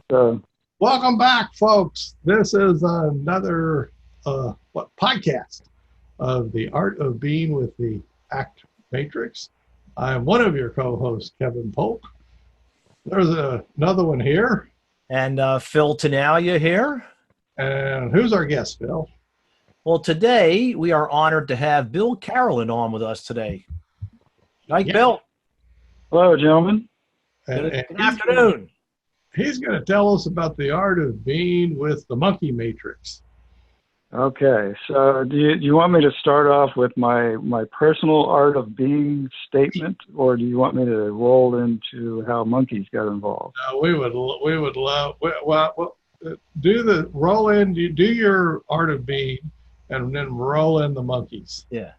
right. Welcome back, folks. This is another podcast of The Art of Being with the ACT Matrix. I'm one of your co-hosts, Kevin Polk. There's another one here. And Phil Tenaglia here. And who's our guest, Phil? Well, today we are honored to have Bill Carlyon on with us today. Night, Bill. Hello, gentlemen. Good afternoon. He's going to tell us about the art of being with the monkey matrix. Okay, so do you want me to start off with my personal art of being statement, or do you want me to roll into how monkeys got involved? We would love. Well, do the roll in. Do your art of being, and then roll in the monkeys. Yeah.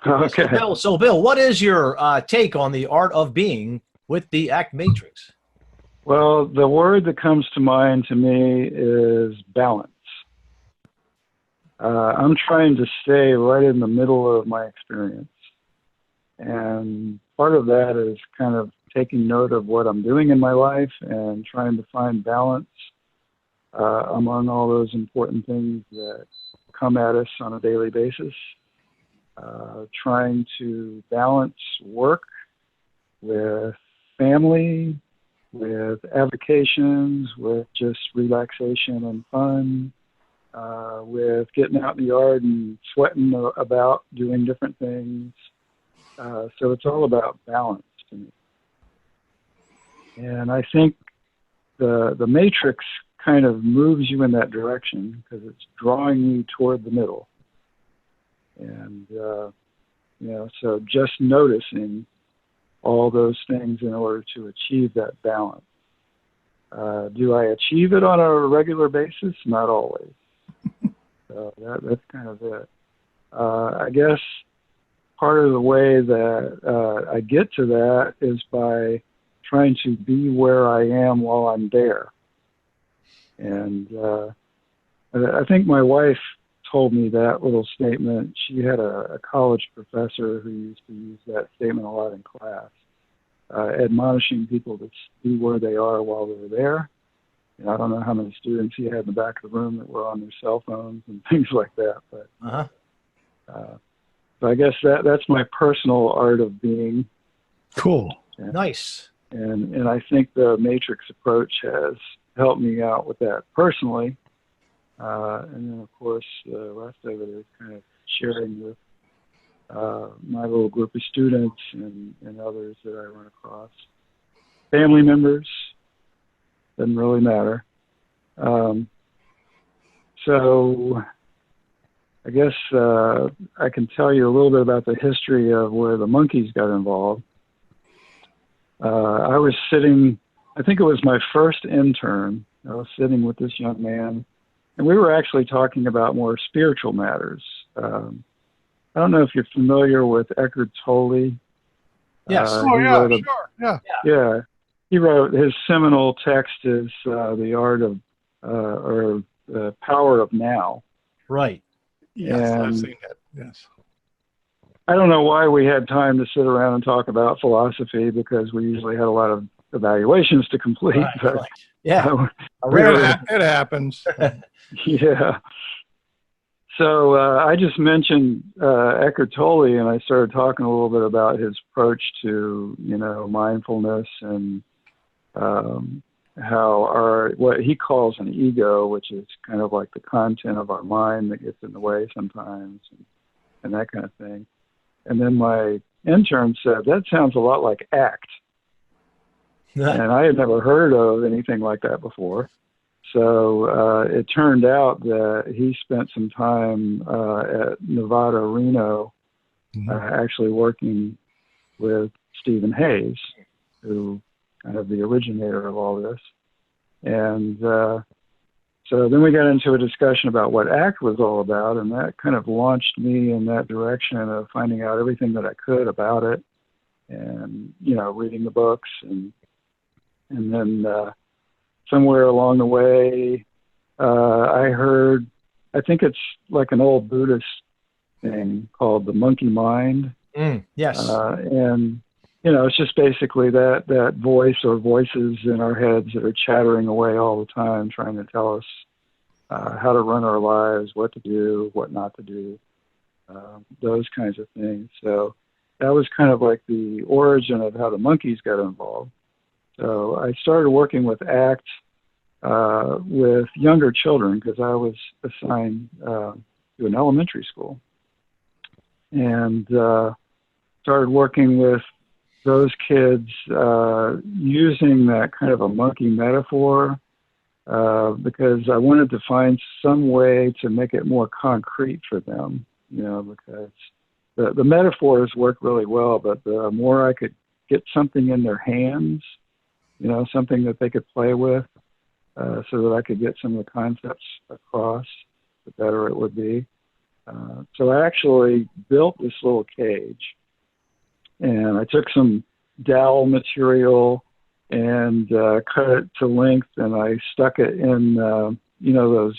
Okay. So Bill, what is your take on the art of being with the ACT Matrix? Well, the word that comes to mind to me is balance. I'm trying to stay right in the middle of my experience. And part of that is kind of taking note of what I'm doing in my life and trying to find balance among all those important things that come at us on a daily basis. Trying to balance work with family, with avocations, with just relaxation and fun, with getting out in the yard and sweating about doing different things. So it's all about balance to me. And I think the matrix kind of moves you in that direction because it's drawing you toward the middle. And, so just noticing all those things in order to achieve that balance. Do I achieve it on a regular basis? Not always. So that's kind of it. I guess part of the way that I get to that is by trying to be where I am while I'm there. And I think my wife told me that little statement. She had a college professor who used to use that statement a lot in class, admonishing people to be where they are while they're there. I don't know how many students he had in the back of the room that were on their cell phones and things like that. But so I guess that's my personal art of being. Cool. Nice. And I think the matrix approach has helped me out with that personally. And then, of course, the rest of it is kind of sharing with my little group of students and others that I run across. Family members, doesn't really matter. So I guess I can tell you a little bit about the history of where the monkeys got involved. I was sitting, I think it was my first intern. I was sitting with this young man, and we were actually talking about more spiritual matters. I don't know if you're familiar with Eckhart Tolle. Yes. Sure. Yeah. He wrote, his seminal text is The Art of, or The Power of Now. Right. Yes, I've seen that. Yes. I don't know why we had time to sit around and talk about philosophy because we usually had a lot of evaluations to complete. Right, but, right. Yeah. It happens. Yeah. So I just mentioned Eckhart Tolle, and I started talking a little bit about his approach to, mindfulness and how what he calls an ego, which is kind of like the content of our mind that gets in the way sometimes, and that kind of thing. And then my intern said, that sounds a lot like ACT. And I had never heard of anything like that before. So it turned out that he spent some time at Nevada, Reno, actually working with Stephen Hayes, who kind of the originator of all this. And so then we got into a discussion about what ACT was all about, and that kind of launched me in that direction of finding out everything that I could about it and, reading the books. And then somewhere along the way, I heard, I think it's like an old Buddhist thing called the monkey mind. Yes. And it's just basically that voice or voices in our heads that are chattering away all the time, trying to tell us how to run our lives, what to do, what not to do, those kinds of things. So that was kind of like the origin of how the monkeys got involved. So I started working with ACT with younger children because I was assigned to an elementary school, and started working with those kids using that kind of a monkey metaphor because I wanted to find some way to make it more concrete for them, because the metaphors work really well, but the more I could get something in their hands, something that they could play with, so that I could get some of the concepts across, the better it would be. So I actually built this little cage, and I took some dowel material and cut it to length, and I stuck it in, those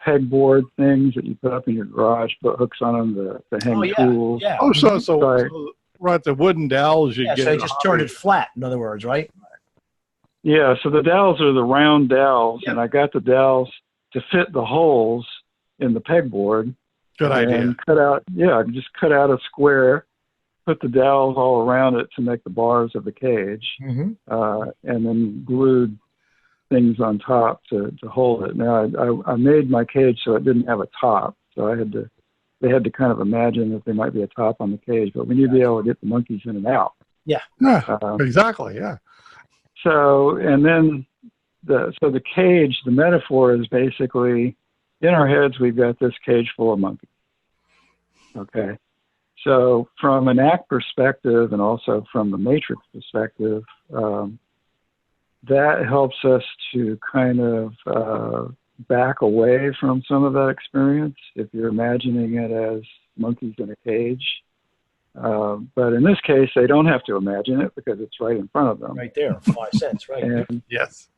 pegboard things that you put up in your garage, put hooks on them to hang tools. Yeah. Oh, so right, the wooden dowels you get. So they just turned it flat, in other words, right? Yeah, so the dowels are the round dowels, and I got the dowels to fit the holes in the pegboard. Good idea. And just cut out a square, put the dowels all around it to make the bars of the cage, and then glued things on top to hold it. Now, I made my cage so it didn't have a top, so they had to kind of imagine that there might be a top on the cage, but we need to be able to get the monkeys in and out. Yeah, exactly, yeah. So, and then the cage, the metaphor is basically, in our heads, we've got this cage full of monkeys. Okay. So from an ACT perspective and also from the matrix perspective, that helps us to kind of back away from some of that experience if you're imagining it as monkeys in a cage. But in this case, they don't have to imagine it because it's right in front of them. Right there, 5 cents, right? And yes.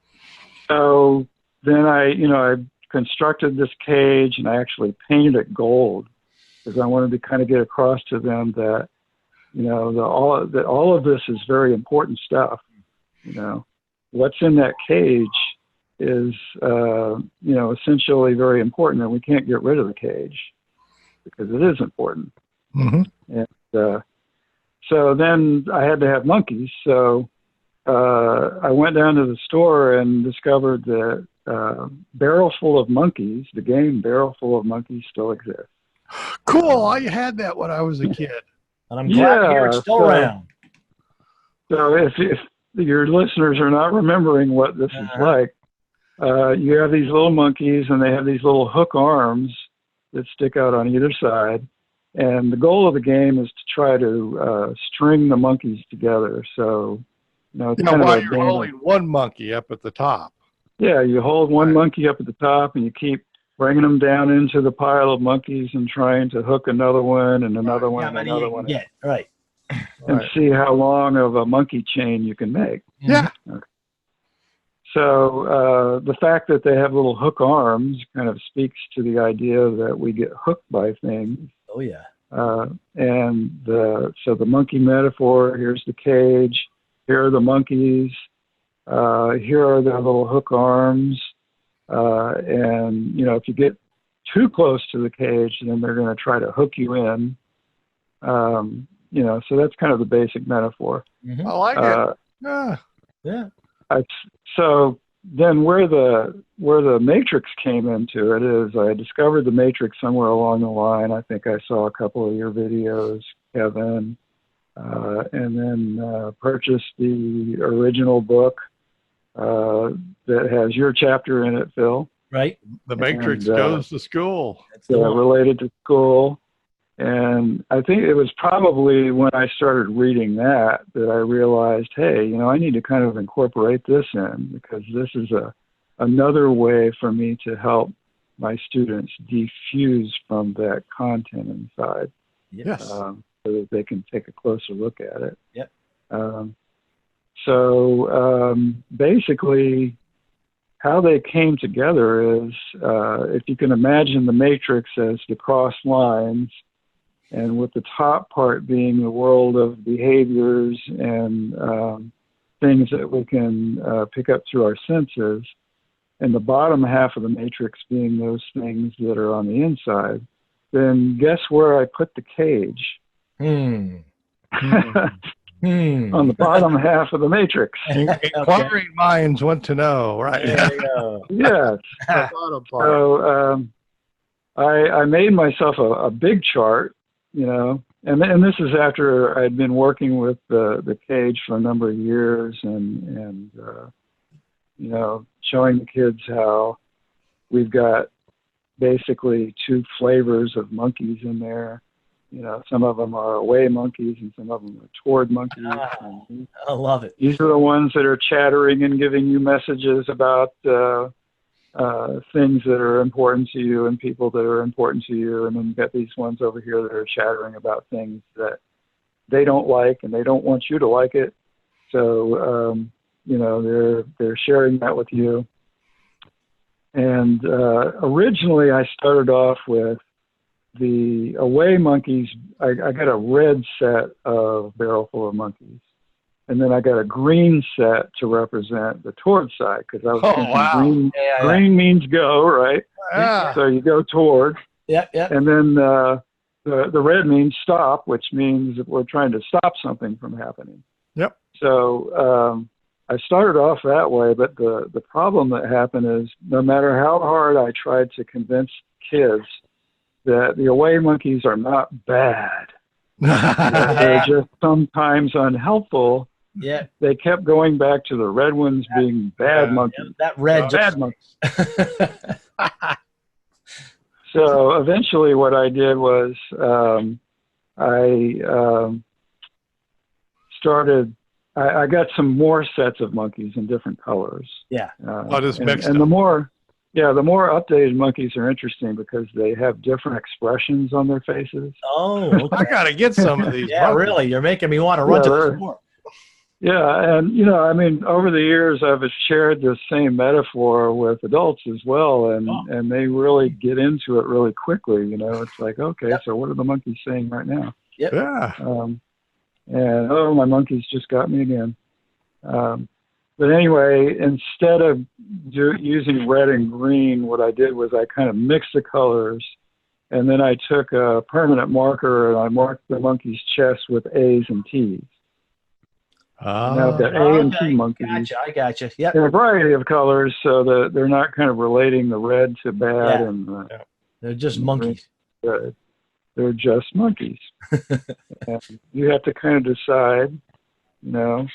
So then I constructed this cage, and I actually painted it gold because I wanted to kind of get across to them that, all of this is very important stuff. What's in that cage is, essentially very important, and we can't get rid of the cage because it is important. Mm-hmm. And so then I had to have monkeys. So I went down to the store and discovered that Barrel Full of Monkeys, the game Barrel Full of Monkeys, still exists. Cool. I had that when I was a kid. And I'm glad to hear it's still around. So if your listeners are not remembering what this is like, you have these little monkeys, and they have these little hook arms that stick out on either side. And the goal of the game is to try to string the monkeys together. So, it's kind of while you're holding one monkey up at the top. Yeah, you hold one monkey up at the top, and you keep bringing them down into the pile of monkeys and trying to hook another one and another one and another one. Yeah, right. And see how long of a monkey chain you can make. Yeah. Okay. So the fact that they have little hook arms kind of speaks to the idea that we get hooked by things. Oh, yeah. And so the monkey metaphor, here's the cage, here are the monkeys, here are their little hook arms. And, if you get too close to the cage, then they're going to try to hook you in. So that's kind of the basic metaphor. Mm-hmm. I like it. Yeah. So then where the matrix came into it is I discovered the matrix somewhere along the line. I think I saw a couple of your videos, Kevin, and then purchased the original book that has your chapter in it, Phil. Right. The Matrix goes to school. Related to school. And I think it was probably when I started reading that I realized, hey, I need to kind of incorporate this in because this is another way for me to help my students defuse from that content inside. Yes. So that they can take a closer look at it. Yep. So basically, how they came together is if you can imagine the matrix as the crossed lines, and with the top part being the world of behaviors and things that we can pick up through our senses, and the bottom half of the matrix being those things that are on the inside, then guess where I put the cage? On the bottom half of the matrix. Inquiring minds want to know, right? There you go. Yes. The bottom part. So I made myself a big chart, you know, and this is after I'd been working with the cage for a number of years and you know, showing the kids how we've got basically 2 flavors of monkeys in there. You know, some of them are away monkeys and some of them are toward monkeys. And I love it. these are the ones that are chattering and giving you messages about things that are important to you and people that are important to you. And then you've got these ones over here that are chattering about things that they don't like and they don't want you to like it. So, you know, they're sharing that with you. And originally I started off with the away monkeys. I got a red set of barrel full of monkeys. And then I got a green set to represent the toward side, because I was thinking green means go, right? Yeah. So you go toward. Yep. And then the red means stop, which means that we're trying to stop something from happening. Yep. So I started off that way, but the problem that happened is no matter how hard I tried to convince kids that the away monkeys are not bad, that they're just sometimes unhelpful, they kept going back to the red ones being bad monkeys. That red bad monkeys. So eventually what I did was I got some more sets of monkeys in different colors. Yeah. Just mixed and the more updated monkeys are interesting because they have different expressions on their faces. Oh, okay. I got to get some of these. Yeah, monkeys. really. You're making me want to run to the store. Yeah, and you know, I mean, over the years, I've shared this same metaphor with adults as well, and they really get into it really quickly. You know, it's like, okay, so what are the monkeys saying right now? Yep. Yeah. And my monkeys just got me again. But anyway, instead of using red and green, what I did was I kind of mixed the colors, and then I took a permanent marker and I marked the monkey's chest with A's and T's. Now I've got A and T monkeys. I gotcha. Yeah. In a variety of colors, so that they're not kind of relating the red to bad and they're just monkeys. Good. They're just monkeys. And you have to kind of decide, you know,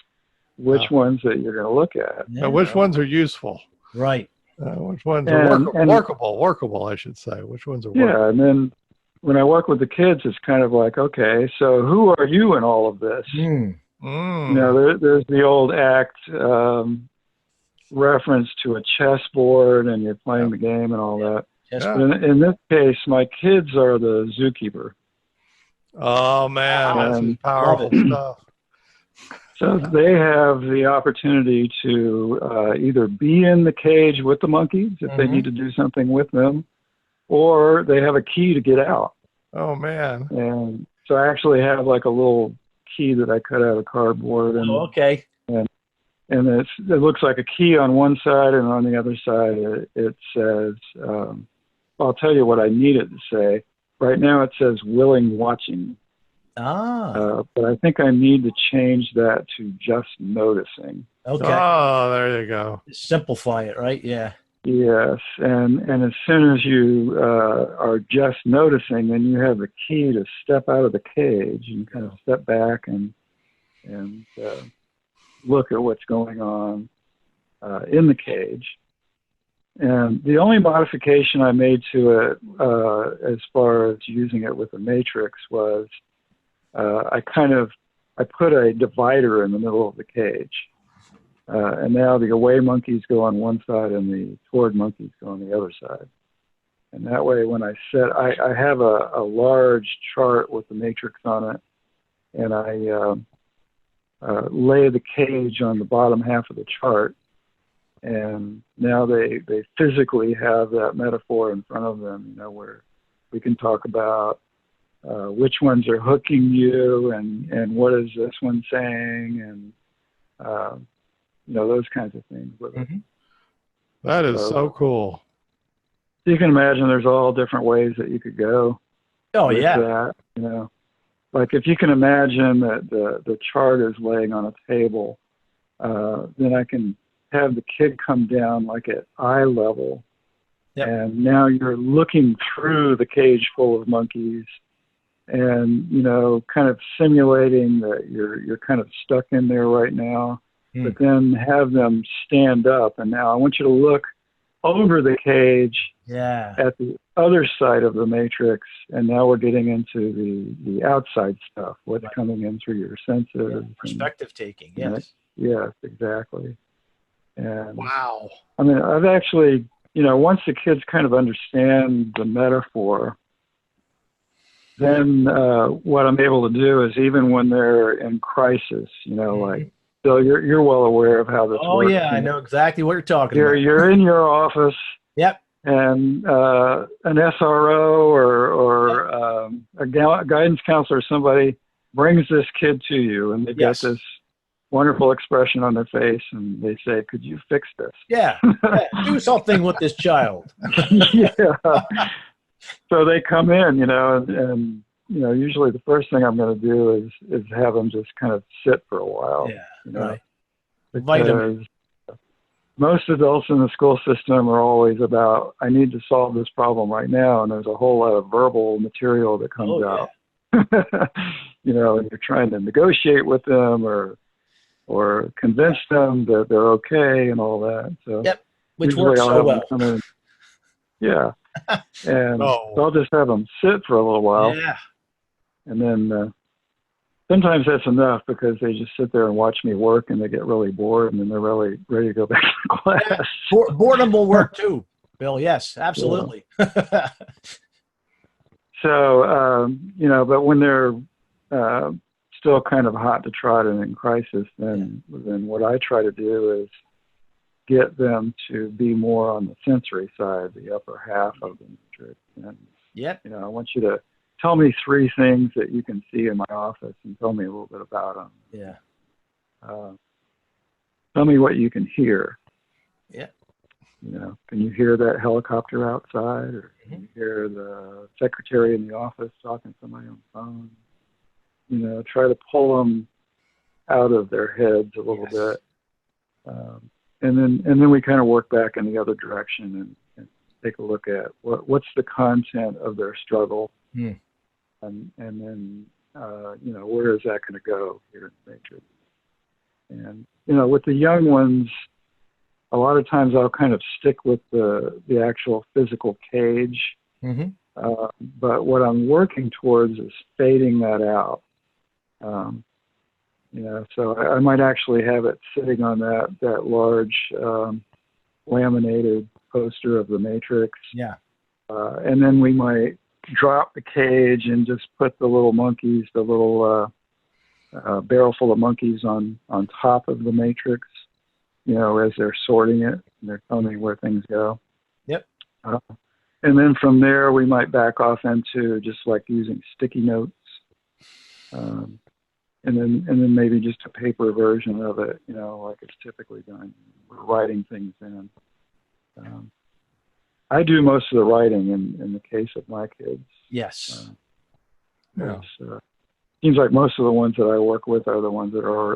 which ones that you're going to look at. Yeah. Which ones are useful? Right. Which ones are workable, I should say. Which ones are workable? Yeah, and then when I work with the kids, it's kind of like, okay, so who are you in all of this? You know, there's the old act reference to a chessboard and you're playing the game and all that. In this case, my kids are the zookeeper. Oh, man, that's powerful stuff. So they have the opportunity to either be in the cage with the monkeys if they need to do something with them, or they have a key to get out. Oh, man. And so I actually have like a little key that I cut out of cardboard. And, and it looks like a key on one side, and on the other side it says, I'll tell you what I need it to say. Right now it says willing watching. But I think I need to change that to just noticing. Okay. Oh, there you go. Simplify it, right? Yeah. Yes, and as soon as you are just noticing, then you have the key to step out of the cage and kind of step back and look at what's going on in the cage. And the only modification I made to it as far as using it with the matrix was I put a divider in the middle of the cage. And now the away monkeys go on one side and the toward monkeys go on the other side. And that way when I have a large chart with the matrix on it, and I lay the cage on the bottom half of the chart, and now they physically have that metaphor in front of them, you know, where we can talk about which ones are hooking you, and what is this one saying, and those kinds of things with it. Mm-hmm. That is so cool. You can imagine there's all different ways that you could go. Oh, with yeah. that, like if you can imagine that the chart is laying on a table, then I can have the kid come down like at eye level. Yep. And now you're looking through the cage full of monkeys and, kind of simulating that you're kind of stuck in there right now, but then have them stand up. And now I want you to look over the cage at the other side of the matrix. And now we're getting into the outside stuff, what's coming in through your senses. Yeah. Perspective taking. Yes. Yes, exactly. And wow. I mean, I've actually, once the kids kind of understand the metaphor, then what I'm able to do is even when they're in crisis, like, so you're well aware of how this works. Oh, yeah, I know exactly what you're talking about. You're in your office. Yep. And an SRO or a guidance counselor or somebody brings this kid to you, and they've got this wonderful expression on their face, and they say, "Could you fix this?" Yeah. Do something with this child. Yeah. So they come in, and usually the first thing I'm going to do is have them just kind of sit for a while. Yeah. Right. Because most adults in the school system are always about, I need to solve this problem right now, and there's a whole lot of verbal material that comes out. And you're trying to negotiate with them or convince them that they're okay and all that. So which works so well. Yeah. And so I'll just have them sit for a little while. Yeah. And then sometimes that's enough because they just sit there and watch me work and they get really bored and then they're really ready to go back to class. Boredom will work too, Bill. Yes, absolutely. Yeah. So, but when they're still kind of hot to trot and in crisis, then what I try to do is get them to be more on the sensory side, the upper half of the matrix. And, I want you to tell me 3 things that you can see in my office and tell me a little bit about them. Yeah. Tell me what you can hear. Yeah. Can you hear that helicopter outside, or can you hear the secretary in the office talking to somebody on the phone? Try to pull them out of their heads a little bit. And then we kind of work back in the other direction and take a look at what's the content of their struggle. And then, where is that going to go here in the matrix? And, with the young ones, a lot of times I'll kind of stick with the actual physical cage. But what I'm working towards is fading that out. So I might actually have it sitting on that large laminated poster of the matrix. Yeah. And then we might drop the cage and just put the little monkeys, the little barrel full of monkeys on top of the matrix, as they're sorting it and they're telling me where things go. Yep. And then from there, we might back off into just like using sticky notes. And then maybe just a paper version of it, like it's typically done. We're writing things in. I do most of the writing in the case of my kids. Yes. Seems like most of the ones that I work with are the ones that are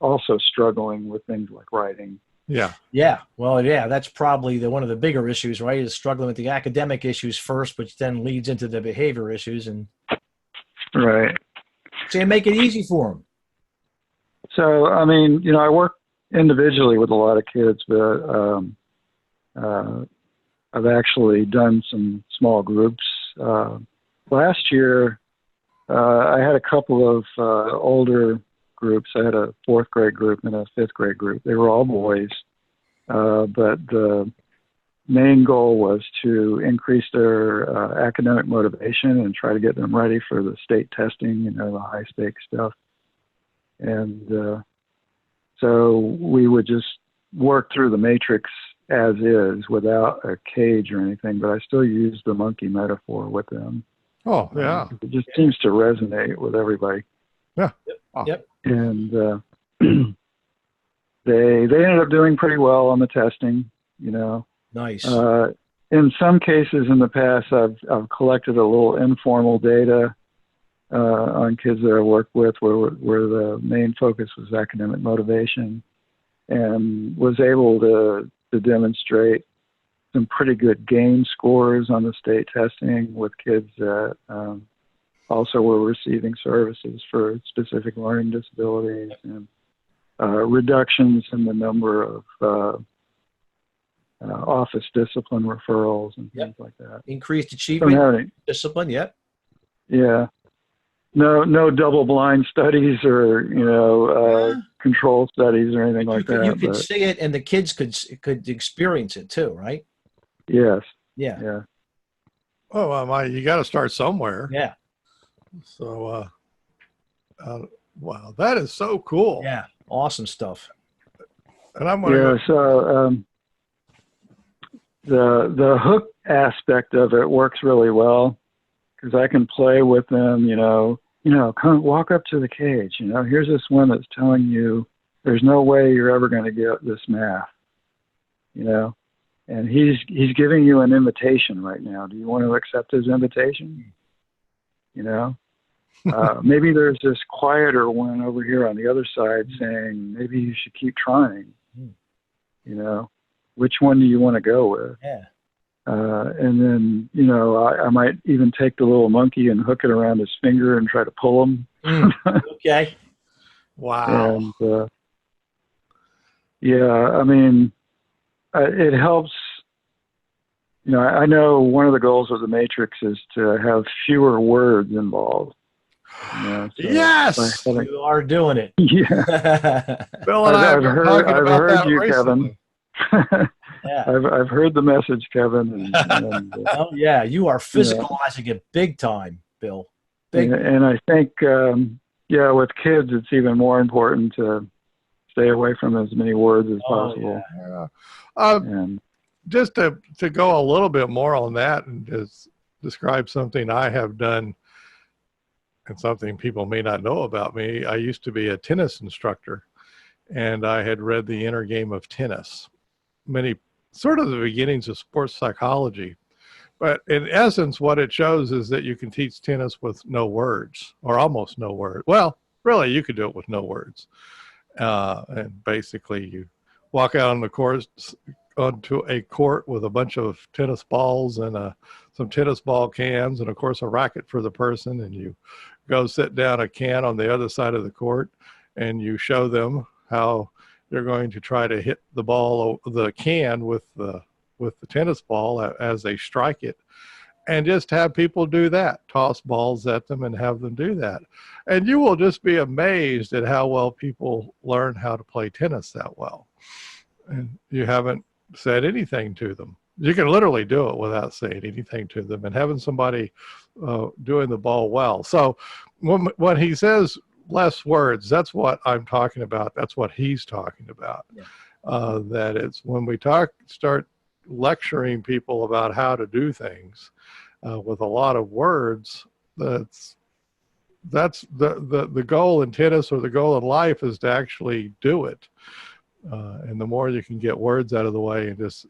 also struggling with things like writing. Yeah. Yeah. Well, that's probably one of the bigger issues, right? Is struggling with the academic issues first, which then leads into the behavior issues. Right. So you make it easy for them. So, I mean, I work individually with a lot of kids, but I've actually done some small groups. Last year, I had a couple of older groups. I had a 4th grade group and a 5th grade group. They were all boys, but the main goal was to increase their academic motivation and try to get them ready for the state testing, the high stakes stuff. And so we would just work through the matrix as is without a cage or anything, but I still use the monkey metaphor with them. Oh, yeah. It just seems to resonate with everybody. Yeah. Yep. And they ended up doing pretty well on the testing, you know. Nice. In some cases in the past, I've collected a little informal data on kids that I work with where the main focus was academic motivation, and was able to demonstrate some pretty good gain scores on the state testing with kids that also were receiving services for specific learning disabilities, and reductions in the number of office discipline referrals and things like that. Increased achievement, discipline, Yeah. No double-blind studies or, you know, control studies or anything like that. You could see it, and the kids could experience it too, right? Yes. Yeah. Yeah. Oh, you got to start somewhere. Yeah. So, wow, that is so cool. Yeah. Awesome stuff. And I'm going to so the hook aspect of it works really well, because I can play with them, you know, come walk up to the cage, you know, here's this one that's telling you there's no way you're ever going to get this math, you know, and he's giving you an invitation right now. Do you want to accept his invitation? You know, maybe there's this quieter one over here on the other side saying, maybe you should keep trying, you know, which one do you want to go with? Yeah. And then, you know, I might even take the little monkey and hook it around his finger and try to pull him. Okay. Wow. And, yeah, I mean, it helps. You know, I know one of the goals of the Matrix is to have fewer words involved. You know, so yes! You are doing it. Yeah. Bill and I have been talking about that you, recently. Kevin. Yeah. I've heard the message, Kevin. And oh yeah, you are physicalizing it big time, Bill. And I think, with kids, it's even more important to stay away from as many words as possible. And just to go a little bit more on that and just describe something I have done and something people may not know about me. I used to be a tennis instructor, and I had read The Inner Game of Tennis, sort of the beginnings of sports psychology. But in essence, what it shows is that you can teach tennis with no words, or almost no words. Well, really, you could do it with no words. And basically, you walk out on the court, onto a court with a bunch of tennis balls and some tennis ball cans, and of course a racket for the person. And you go sit down a can on the other side of the court, and you show them how you're going to try to hit the can with the tennis ball as they strike it, and just have people do that, toss balls at them and have them do that. And you will just be amazed at how well people learn how to play tennis that well. And you haven't said anything to them. You can literally do it without saying anything to them, and having somebody doing the ball well. So when he says less words, that's what I'm talking about. That's what he's talking about. Yeah. That it's when we start lecturing people about how to do things with a lot of words, that's the goal in tennis, or the goal in life, is to actually do it. And the more you can get words out of the way and just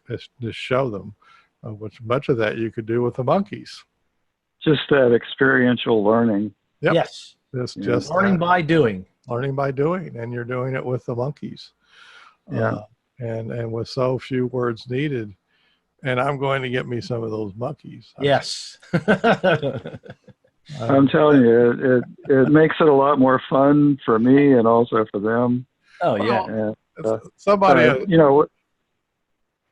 show them, which much of that you could do with the monkeys. Just that experiential learning. Yep. Yes. Just learning by doing. Learning by doing, and you're doing it with the monkeys. Yeah. And with so few words needed. And I'm going to get me some of those monkeys. Yes. I'm telling you, it makes it a lot more fun for me and also for them. Oh yeah. Somebody, you know,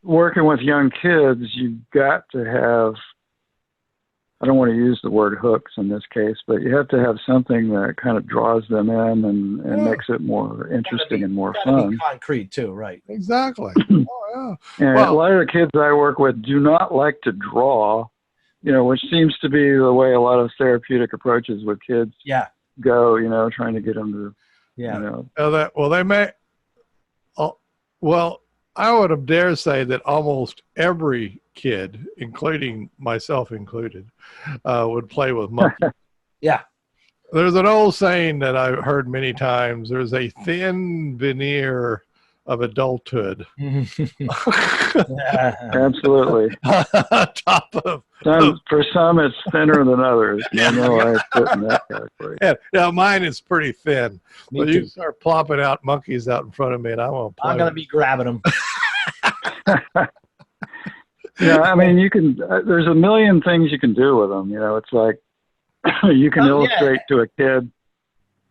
working with young kids, you've got to have, I don't want to use the word hooks in this case, but you have to have something that kind of draws them in and makes it more interesting and more fun. Be concrete too, right? Exactly. Oh yeah. And a lot of the kids I work with do not like to draw, you know, which seems to be the way a lot of therapeutic approaches with kids go, you know, trying to get them to, you know. They may, well, I would dare say that almost every kid, including myself included, would play with monkeys. Yeah. There's an old saying that I've heard many times. There's a thin veneer of adulthood. Absolutely. Top of for some, it's thinner than others. I know I fit in that category. Yeah, mine is pretty thin. Me So too. you start plopping out monkeys out in front of me, and I won't play. I'm going to be grabbing them. Yeah, I mean, you can. There's a million things you can do with them. You know, it's like you can illustrate to a kid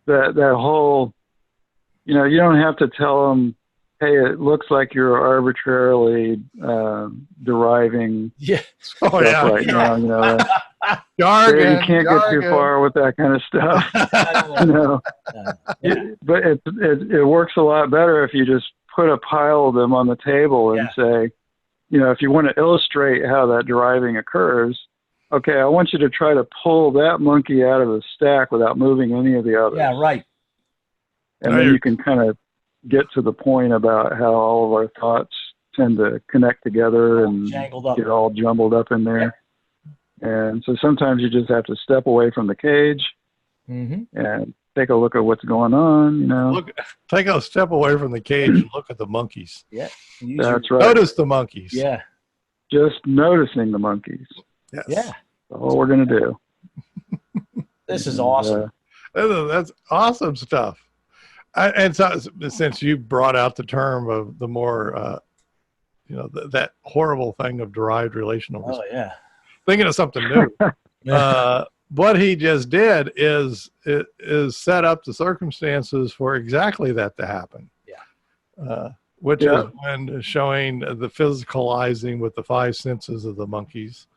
that whole. You know, you don't have to tell them, hey, it looks like you're arbitrarily deriving stuff right now. You know, jargon, you can't get too far with that kind of stuff. You know, but it works a lot better if you just put a pile of them on the table and say, you know, if you want to illustrate how that deriving occurs, okay, I want you to try to pull that monkey out of the stack without moving any of the others. Yeah, right. And then you can kind of get to the point about how all of our thoughts tend to connect together and get all jumbled up in there. And so sometimes you just have to step away from the cage and take a look at what's going on, you know. Take a step away from the cage and look at the monkeys. Yeah. That's right. Notice the monkeys. Yeah. Just noticing the monkeys. Yes. Yeah. That's all we're going to do. This is awesome. That's awesome stuff. And so, since you brought out the term of the more, you know, that horrible thing of derived relational. Oh, yeah. Thinking of something new. What he just did is set up the circumstances for exactly that to happen. Yeah. Which is when showing the physicalizing with the five senses of the monkeys.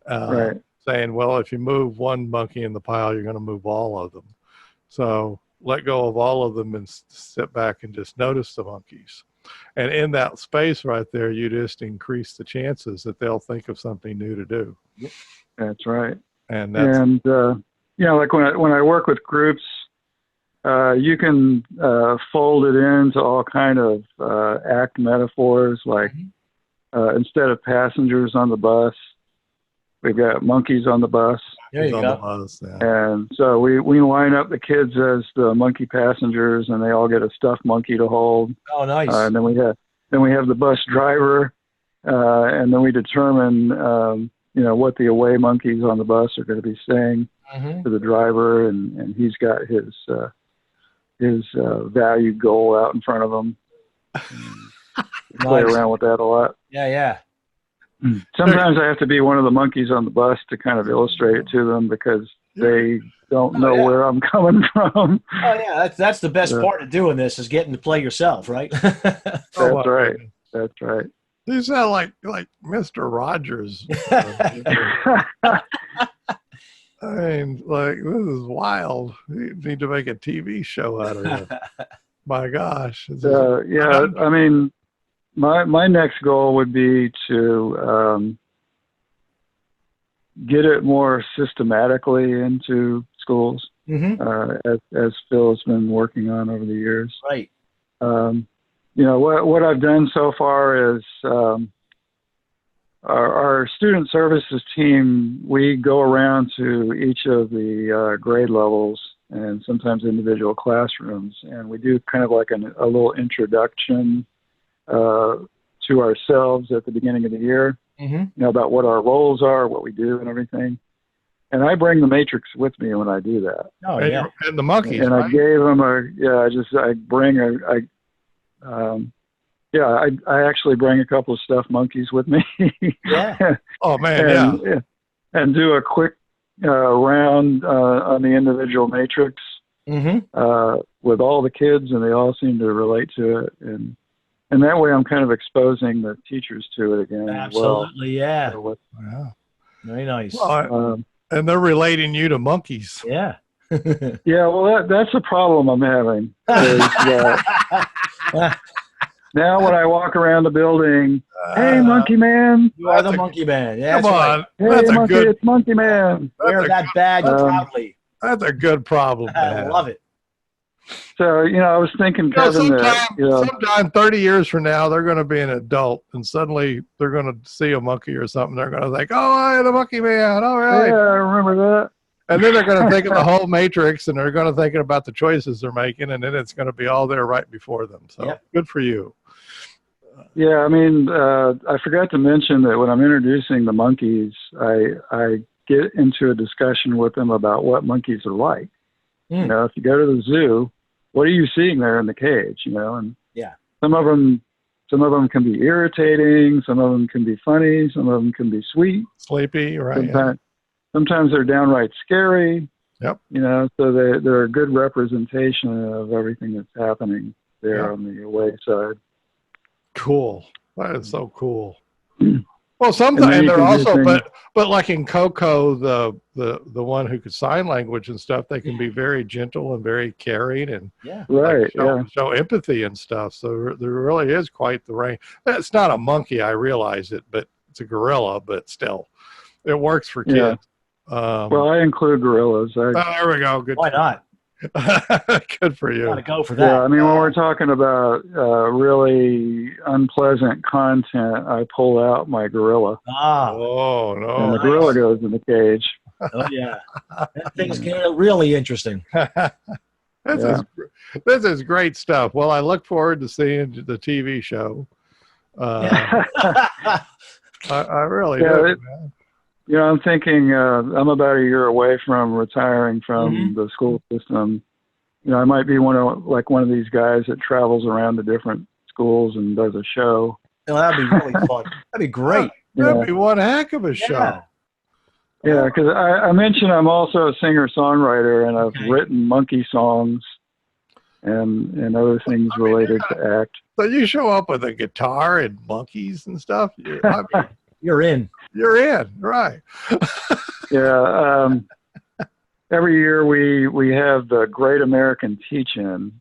Right. Saying, well, if you move one monkey in the pile, you're going to move all of them. So let go of all of them and sit back and just notice the monkeys. And in that space right there, you just increase the chances that they'll think of something new to do. That's right. And you know, like when I work with groups, you can fold it into all kind of act metaphors, like instead of passengers on the bus, we've got monkeys on the bus. There you go. Bus, yeah. And so we line up the kids as the monkey passengers, and they all get a stuffed monkey to hold. Oh, nice. And then we have the bus driver, and then we determine you know, what the away monkeys on the bus are going to be saying to the driver, and he's got his value goal out in front of him. Play around with that a lot. Yeah, yeah. Sometimes I have to be one of the monkeys on the bus to kind of illustrate it to them because they don't know where I'm coming from. Oh yeah, that's the best part of doing this is getting to play yourself, right? That's right. That's right. You sound like Mr. Rogers. I mean, like, this is wild. You need to make a TV show out of it. My gosh. Yeah, I mean, my next goal would be to get it more systematically into schools, as Phil's been working on over the years. Right. You know, what I've done so far is our student services team, we go around to each of the grade levels and sometimes individual classrooms, and we do kind of like a little introduction to ourselves at the beginning of the year, you know, about what our roles are, what we do and everything. And I bring the matrix with me when I do that. Oh, yeah. And the monkeys, and right? I gave them I actually bring a couple of stuffed monkeys with me. Yeah. Oh, man, and do a quick round on the individual matrix with all the kids, and they all seem to relate to it. And that way I'm kind of exposing the teachers to it again. Absolutely, as well. yeah. Yeah. Very nice. Well, and they're relating you to monkeys. Yeah. Yeah, well, that's a problem I'm having. Now when I walk around the building, hey, Monkey Man. You are the Monkey Man. Yeah, come on. right. Hey, That's Monkey, it's Monkey Man. Wear that badge proudly. That's a good problem. I love it. So, I was thinking, Kevin, that, sometime 30 years from now, they're going to be an adult, and suddenly they're going to see a monkey or something. They're going to think, "Oh, hey, the monkey man! Oh, really? Yeah, I remember that." And then they're going to think of the whole Matrix, and they're going to think about the choices they're making, and then it's going to be all there right before them. So Good for you. Yeah, I mean, I forgot to mention that when I'm introducing the monkeys, I get into a discussion with them about what monkeys are like. If you go to the zoo, what are you seeing there in the cage? And some of them can be irritating, some of them can be funny, some of them can be sweet, sleepy, right? Sometimes they're downright scary. Yep. So they're a good representation of everything that's happening there on the away side. Cool. That is so cool. Well, sometimes and they're also, but like in Coco, the one who could sign language and stuff, they can be very gentle and very caring and show empathy and stuff. So there really is quite the range. It's not a monkey, I realize it, but it's a gorilla. But still, it works for kids. Well, I include gorillas. There we go. Good. Why not? Good for you. Gotta go for that. Yeah, I mean, when we're talking about really unpleasant content, I pull out my gorilla. Oh, no. And the gorilla goes in the cage. Oh, yeah. That thing's getting really interesting. This is great stuff. Well, I look forward to seeing the TV show. I really do, man. I'm thinking I'm about a year away from retiring from the school system. I might be one of these guys that travels around to different schools and does a show. Oh, that'd be really fun. That'd be great. That'd be one heck of a show. Yeah, because I mentioned I'm also a singer-songwriter, and I've written monkey songs and other things related to ACT. So you show up with a guitar and monkeys and stuff? You're in. You're in, right. Every year we have the Great American Teach-In,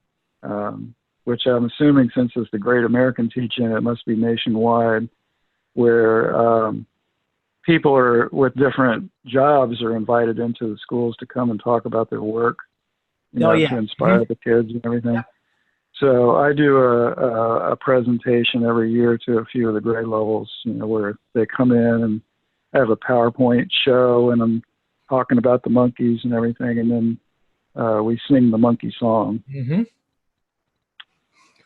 which I'm assuming since it's the Great American Teach-In, it must be nationwide, where people with different jobs are invited into the schools to come and talk about their work, to inspire the kids and everything. Yeah. So I do a presentation every year to a few of the grade levels, where they come in and have a PowerPoint show, and I'm talking about the monkeys and everything, and then we sing the monkey song. Mm-hmm.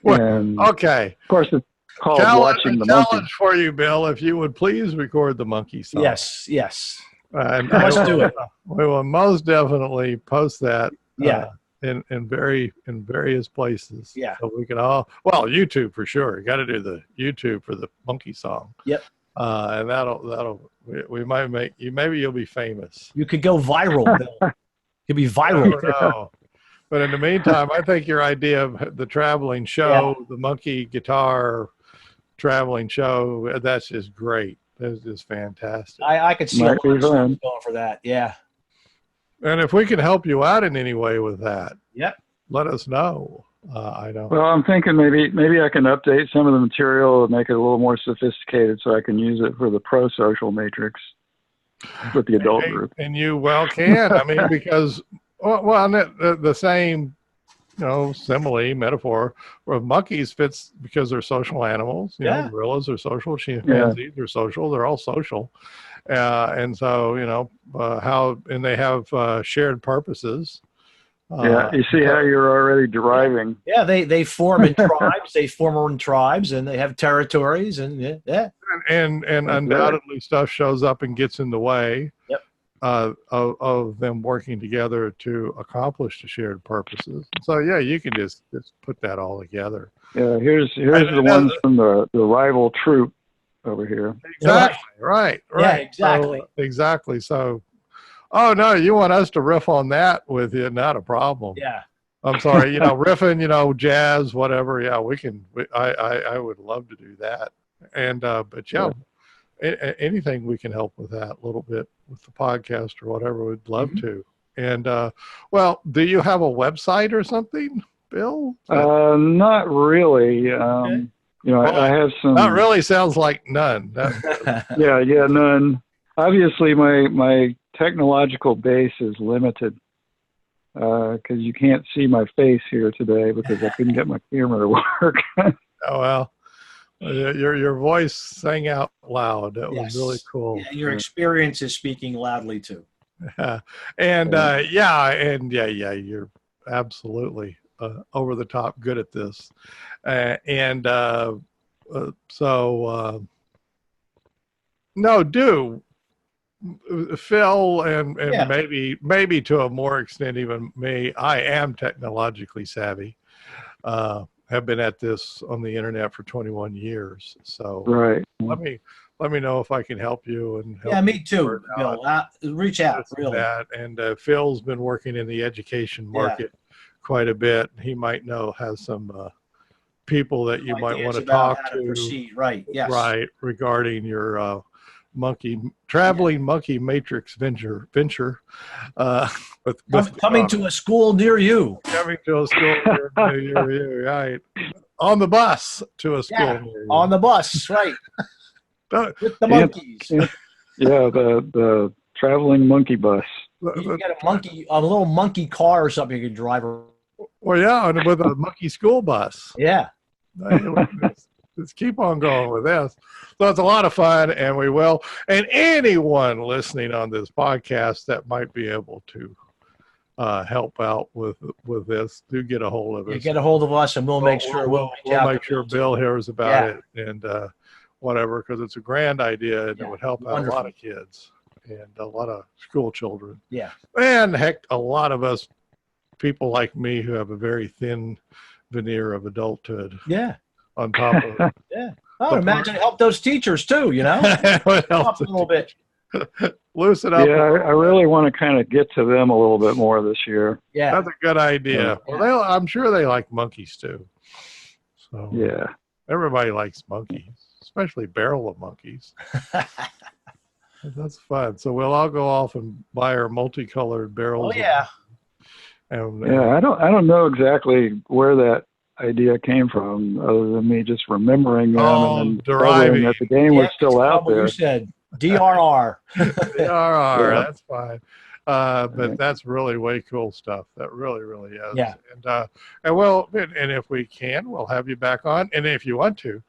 Well, and okay. Of course, it's called Watching the Monkeys. Challenge for you, Bill, if you would please record the monkey song. Yes. Let's do it. We will most definitely post that. In various places. Yeah. So we can all, YouTube for sure. You got to do the YouTube for the monkey song. Yep. And we might make you, maybe you'll be famous. You could go viral, Bill. You'd be viral. No. But in the meantime, I think your idea of the traveling show, the monkey guitar traveling show, that's just great. That's just fantastic. I could see a lot of people going for that. Yeah. And if we can help you out in any way with that, let us know. I don't. Well, I'm thinking maybe I can update some of the material and make it a little more sophisticated, so I can use it for the pro-social matrix with the adult group. And you can. I mean, because the same, simile metaphor where monkeys fits because they're social animals. Gorillas are social. Chimpanzees are social. They're all social. And so, and they have shared purposes. You see how you're already deriving. Yeah, they form in tribes. They form in tribes, and they have territories, and and undoubtedly stuff shows up and gets in the way of them working together to accomplish the shared purposes. So you can just put that all together. Yeah, here's the ones from the rival troop over here. Exactly. Right. Yeah, exactly. So, exactly. So, oh no, you want us to riff on that with you? Not a problem. Yeah. I'm sorry. Riffing, jazz, whatever. Yeah, we can. I would love to do that. And but anything we can help with that a little bit with the podcast or whatever, we'd love to. And do you have a website or something, Bill? Not really. I have some. Not really sounds like none. None. Obviously, my technological base is limited. because you can't see my face here today because I couldn't get my camera to work. Oh, well, your voice sang out loud. That was really cool. Yeah, your experience is speaking loudly too. And you're absolutely over the top good at this. Phil and maybe to a more extent even me, I am technologically savvy. Have been at this on the internet for 21 years. So let me know if I can help you and help. Yeah, me too, Bill. Reach out, really. And Phil's been working in the education market quite a bit. He might have some people that you might want to talk to. Proceed. Right. Yes. Right, regarding your traveling monkey matrix venture. Coming to a school near you. Coming to a school near you, right? On the bus to a school near you. On the bus, right? With the monkeys. Yeah, the traveling monkey bus. You get a little monkey car or something you can drive around. Well, yeah, and with a monkey school bus. Yeah. Let's keep on going with this. So it's a lot of fun, and we will. And anyone listening on this podcast that might be able to help out with this, do get a hold of us. You get a hold of us, and we'll make sure we'll make sure Bill hears about it and whatever, because it's a grand idea and it would help out a lot of kids and a lot of school children. Yeah. And heck, a lot of us people like me who have a very thin veneer of adulthood. Yeah. On top of I would imagine it helped those teachers too, help a little bit. Loosen up. Yeah, I really want to kind of get to them a little bit more this year. Yeah. That's a good idea. Yeah. Well, I'm sure they like monkeys too. So yeah. Everybody likes monkeys, especially barrel of monkeys. That's fun. So we'll all go off and buy our multicolored barrels. Oh yeah. I don't know exactly where that idea came from, other than me just remembering them and then deriving that the game was still out there. You said DRR. DRR, that's fine. But that's really way cool stuff. That really, really is. Yeah. And if we can, we'll have you back on. And if you want to,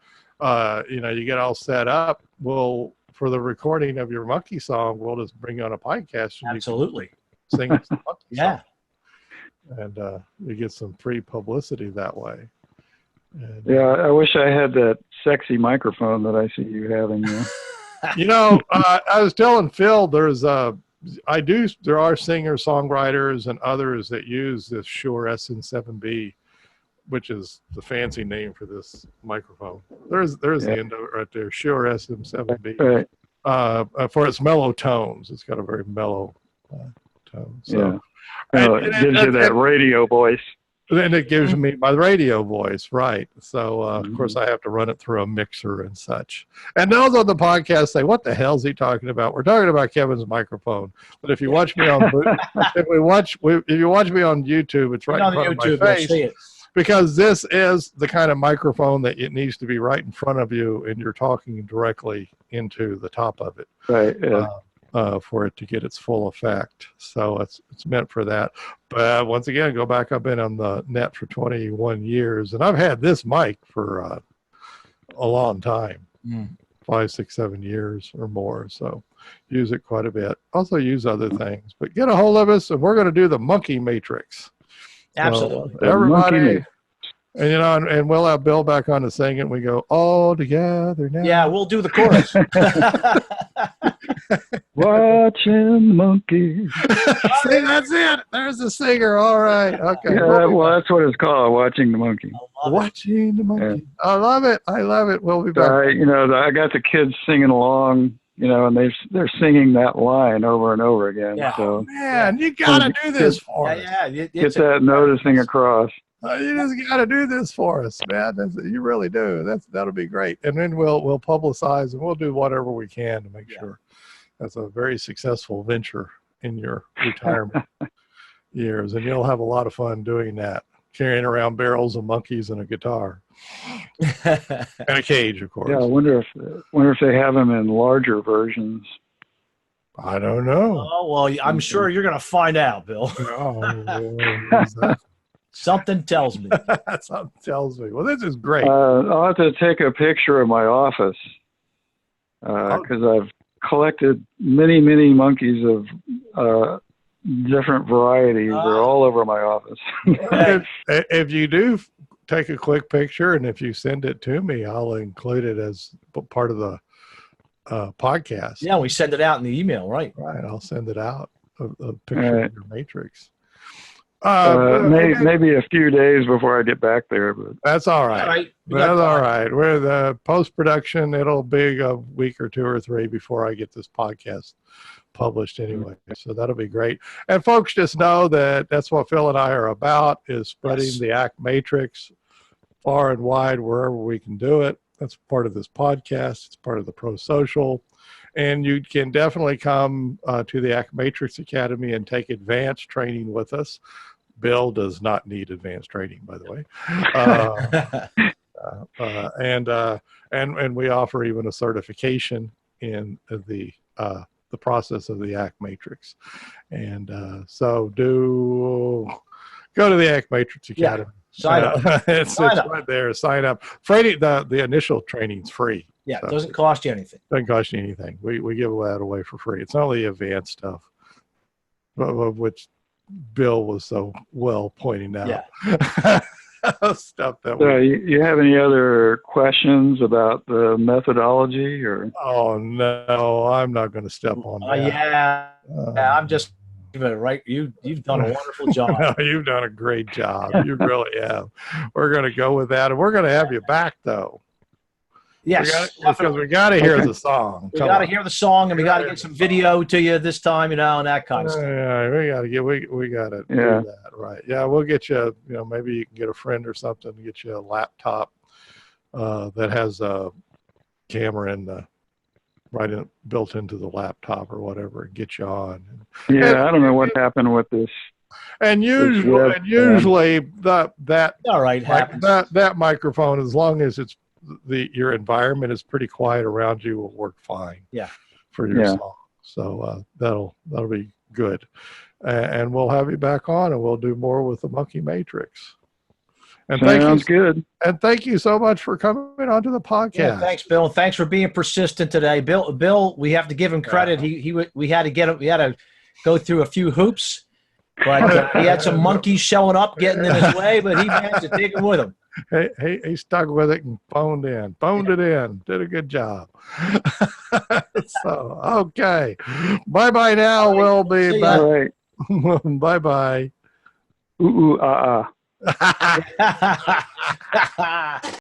you get all set up, for the recording of your monkey song, we'll just bring you on a podcast. And absolutely. You can sing some monkey song. And you get some free publicity that way. And, I wish I had that sexy microphone that I see you having there. I was telling Phil, there are singer songwriters and others that use this Shure SM7B, which is the fancy name for this microphone. There's the end of it right there, Shure SM7B. Right. For its mellow tones, it's got a very mellow tone. So. It gives you that radio voice. Then it gives me my radio voice, right? So, of course, I have to run it through a mixer and such. And those on the podcast say, "What the hell is he talking about?" We're talking about Kevin's microphone. But if you watch me on, if you watch me on YouTube, it's right in front of my face. See it. Because this is the kind of microphone that it needs to be right in front of you, and you're talking directly into the top of it. Right. Yeah. For it to get its full effect. So it's meant for that. But once again, go back. I've been on the net for 21 years, and I've had this mic for a long time, 5, 6, 7 years or more. So use it quite a bit. Also use other things. But get a hold of us, and we're going to do the monkey matrix. Absolutely. So everybody. And and we'll have Bill back on to sing it. And we go all together now. Yeah, we'll do the chorus. Watching the monkeys. See, that's it. There's the singer. All right. Okay. Yeah, that's what it's called. Watching the monkey. Watching the monkey. Yeah. I love it. We'll be back. I got the kids singing along. And they're singing that line over and over again. Yeah. So, man, you gotta do this for us. Yeah. Get that noticing across. You just got to do this for us, man. You really do. That'll be great. And then we'll publicize and we'll do whatever we can to make sure that's a very successful venture in your retirement years. And you'll have a lot of fun doing that, carrying around barrels of monkeys and a guitar and a cage, of course. Yeah, I wonder if they have them in larger versions. I don't know. Oh, well, I'm sure you're going to find out, Bill. Oh, Something tells me. something tells me. Well, this is great. I'll have to take a picture of my office because I've collected many, many monkeys of different varieties. They're all over my office. If you do take a quick picture and if you send it to me, I'll include it as part of the podcast. Yeah, we send it out in the email, right? Right. I'll send it out, a picture of your matrix. Maybe a few days before I get back there, but that's all right. All right. That's all right. With the post-production, it'll be a week or 2 or 3 before I get this podcast published anyway. So that'll be great. And folks, just know that that's what Phil and I are about, is spreading the ACT matrix far and wide wherever we can do it. That's part of this podcast. It's part of the Pro Social. And you can definitely come to the ACT Matrix Academy and take advanced training with us. Bill does not need advanced training, by the way. And we offer even a certification in the process of the ACT Matrix. And so go to the ACT Matrix Academy. Sign up. It's right there. Sign up. The initial training's free. Yeah, so it doesn't cost you anything. Doesn't cost you anything. We give that away for free. It's only advanced stuff, which Bill was so well pointing out. Yeah. Stuff that. So you have any other questions about the methodology, or? Oh no, I'm not going to step on that. I'm just. Right, you've done a wonderful job. No, you've done a great job. You really have. We're going to go with that, and we're going to have you back, though. Yes, because we got to hear the song. We got to hear the song, and we got to get some video to you this time, and that kind of stuff. Yeah, we got to do that, right? Yeah, we'll get you. Maybe you can get a friend or something to get you a laptop that has a camera in the. Built into the laptop or whatever, and get you on. Yeah, I don't know what happened with this. And usually that all right happens. That microphone, as long as it's your environment is pretty quiet around you, will work fine. Yeah, for your song. So that'll be good. And we'll have you back on, and we'll do more with the Monkey Matrix. And sounds good. And thank you so much for coming onto the podcast. Yeah, thanks, Bill. And thanks for being persistent today. Bill, we have to give him credit. We had to go through a few hoops, but he had some monkeys showing up, getting in his way, but he managed to take them with him. He stuck with it and phoned it in. Did a good job. So, okay. Bye-bye now. We'll be back. All right. Bye-bye. Ooh, ah, ah.